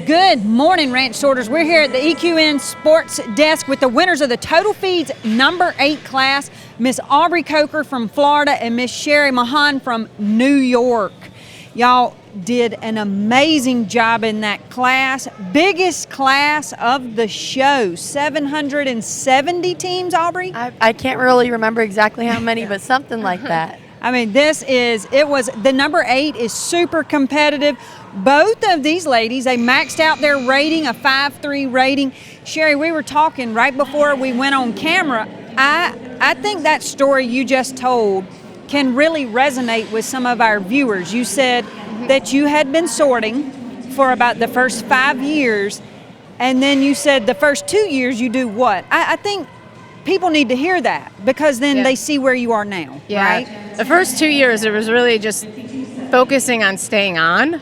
Good morning, Ranch Sorters. We're here at the EQN Sports Desk with the winners of the Total Feeds number 8 class, Miss Aubree Coker from Florida and Miss Cherrie Mahon from New York. Y'all did an amazing job in that class. Biggest class of the show, 770 teams, Aubree? I can't really remember exactly how many, but something like that. I mean, the number 8 is super competitive. Both of these ladies, they maxed out their rating, a 5.3 rating. Cherrie, we were talking right before we went on camera. I think that story you just told can really resonate with some of our viewers. You said that you had been sorting for about the first 5 years, and then you said the first 2 years you do what? I think people need to hear that because then they see where you are now, right? The first 2 years, it was really just focusing on staying on.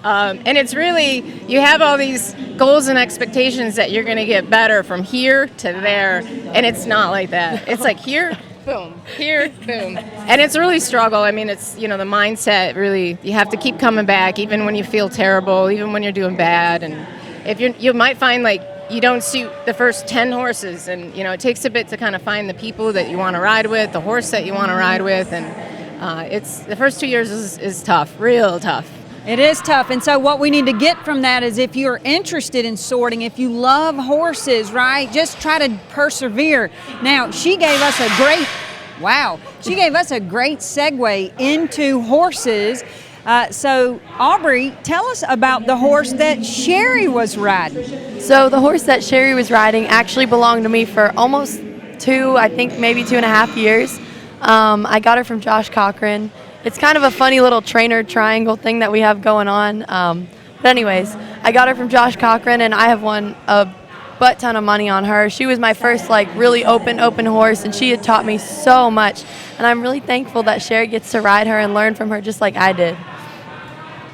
And it's really, you have all these goals and expectations that you're going to get better from here to there, and it's not like that. It's like here, boom, here, boom. And it's really struggle. I mean, it's, the mindset really, you have to keep coming back even when you feel terrible, even when you're doing bad. And if you might find like you don't suit the first 10 horses, and it takes a bit to kind of find the people that you want to ride with, the horse that you want to ride with, and it's the first 2 years is tough, real tough. It is tough, and so what we need to get from that is if you're interested in sorting, if you love horses, right, just try to persevere. Now, she gave us a great segue into horses. So, Aubree, tell us about the horse that Cherrie was riding. So the horse that Cherrie was riding actually belonged to me for almost maybe 2.5 years. I got her from Josh Cochran. It's kind of a funny little trainer triangle thing that we have going on. But anyways, I got her from Josh Cochran, and I have won a butt ton of money on her. She was my first really open horse, and she had taught me so much. And I'm really thankful that Cherrie gets to ride her and learn from her just like I did.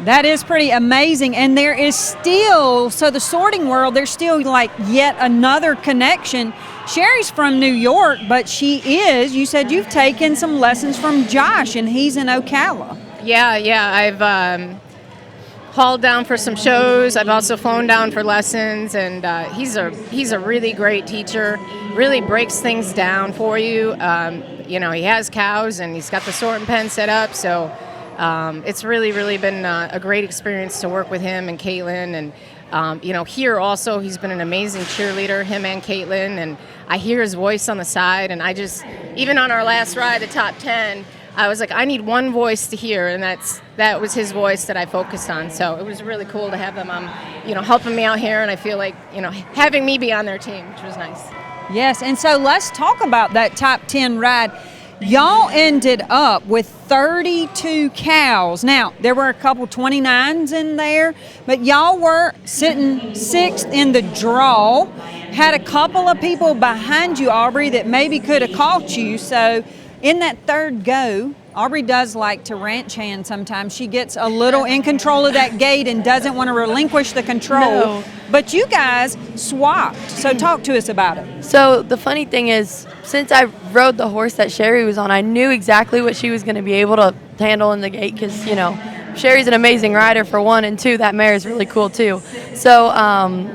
That is pretty amazing, and there is still, so the sorting world, there's still yet another connection. Cherrie's from New York, but you said you've taken some lessons from Josh, and he's in Ocala. Yeah, I've hauled down for some shows. I've also flown down for lessons, and he's a really great teacher, really breaks things down for you. He has cows, and he's got the sorting pen set up, so it's really, really been a great experience to work with him and Caitlin. And, here also he's been an amazing cheerleader, him and Caitlin. And I hear his voice on the side. And even on our last ride, the top 10, I was like, I need one voice to hear. And that was his voice that I focused on. So it was really cool to have them, helping me out here. And I feel like, having me be on their team, which was nice. Yes. And so let's talk about that top 10 ride. Y'all ended up with 32 cows. Now, there were a couple 29s in there, but y'all were sitting 6th in the draw. Had a couple of people behind you, Aubree, that maybe could have caught you. So in that third go, Aubree does like to ranch hand sometimes. She gets a little in control of that gate and doesn't want to relinquish the control. No. But you guys swapped. So talk to us about it. So the funny thing is, since I rode the horse that Cherrie was on, I knew exactly what she was going to be able to handle in the gate because, Cherrie's an amazing rider for one, and two, that mare is really cool too. So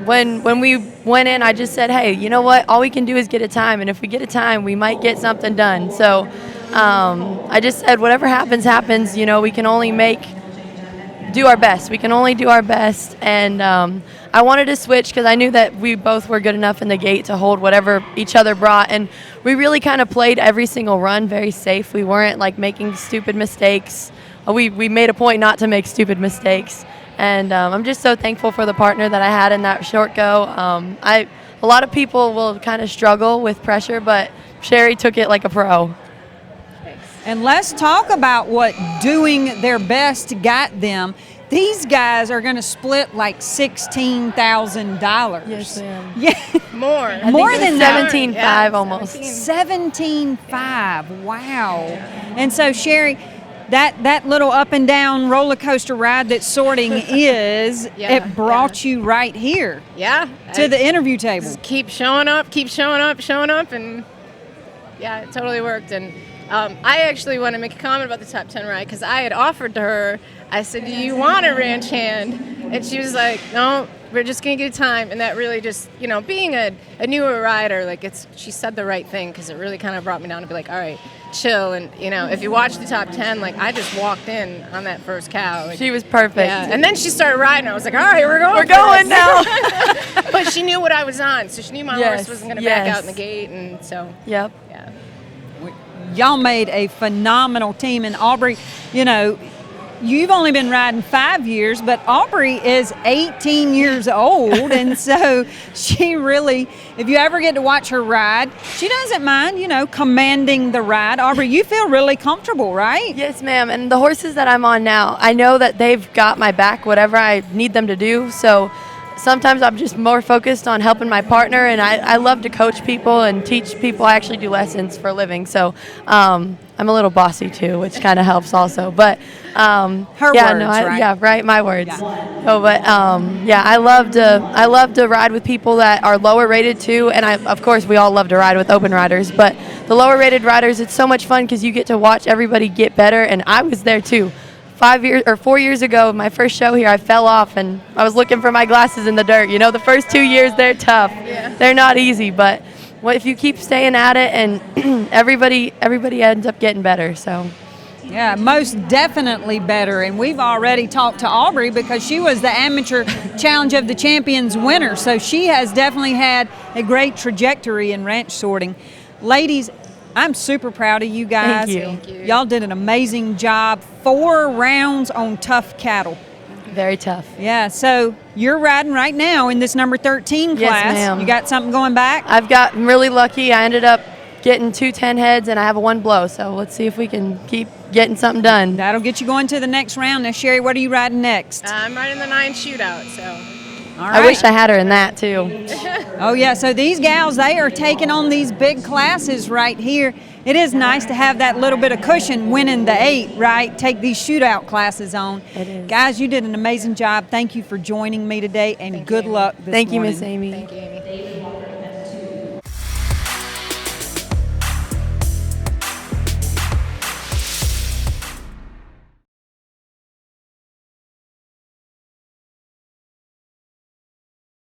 when we went in, I just said, hey, you know what? All we can do is get a time, and if we get a time, we might get something done. So I just said, whatever happens, happens. We can only do our best. We can only do our best, and I wanted to switch because I knew that we both were good enough in the gate to hold whatever each other brought, and we really kind of played every single run very safe. We weren't making stupid mistakes. We made a point not to make stupid mistakes, and I'm just so thankful for the partner that I had in that short go. A lot of people will kind of struggle with pressure, but Cherrie took it like a pro. And let's talk about what doing their best got them. These guys are going to split $16,000. Yes, ma'am. Yeah, more than 17.5 almost. 17.5. Wow. And so, Cherrie, that little up and down roller coaster ride that sorting is, it brought you right here. Yeah. To the interview table. Just keep showing up, and it totally worked. And I actually want to make a comment about the top 10 ride because I had offered to her, I said, do you want a ranch hand? And she was like, no, We're just gonna get time, and that really just, you know, being a newer rider, like she said the right thing, because it really kind of brought me down to be like, all right, chill, and you know, if you watch the top 10, like I just walked in on that first cow. She was perfect. Yeah, and then she started riding. I was like, all right, we're going now. But she knew what I was on, so she knew my horse wasn't gonna back out in the gate, and so yep. Yeah. Y'all made a phenomenal team, and Aubree, you know, you've only been riding 5 years, but Aubree is 18 years old, and so she really, if you ever get to watch her ride, she doesn't mind, you know, commanding the ride. Aubree, you feel really comfortable, right? Yes, ma'am. And the horses that I'm on now, I know that they've got my back, whatever I need them to do. So sometimes I'm just more focused on helping my partner, and I love to coach people and teach people. I actually do lessons for a living, so I'm a little bossy too, which kind of helps also. But her yeah, words, right? Yeah, right, my words. Yeah. Oh, but yeah, I love to ride with people that are lower rated too, and of course we all love to ride with open riders. But the lower rated riders, it's so much fun because you get to watch everybody get better, and I was there too. 4 years ago, my first show here, I fell off and I was looking for my glasses in the dirt. You know, the first 2 years, they're tough. Yeah. They're not easy, but if you keep staying at it, and everybody ends up getting better. So. Yeah, most definitely better. And we've already talked to Aubree because she was the Amateur Challenge of the Champions winner. So she has definitely had a great trajectory in ranch sorting. Ladies, I'm super proud of you guys. Thank you. Y'all did an amazing job. 4 rounds on tough cattle. Very tough. Yeah, so you're riding right now in this number 13 class. Yes, ma'am. You got something going back? I've gotten really lucky. I ended up getting 2 10 heads, and I have a 1 blow. So let's see if we can keep getting something done. That'll get you going to the next round. Now, Cherrie, what are you riding next? I'm riding the 9 shootout, so. All right. I wish I had her in that too. Oh, yeah, so these gals, they are taking on these big classes right here. It is nice to have that little bit of cushion winning the 8, right? Take these shootout classes on. It is. Guys, you did an amazing job. Thank you for joining me today, and good luck this Thank you, morning. Miss Amy. Thank you, Amy.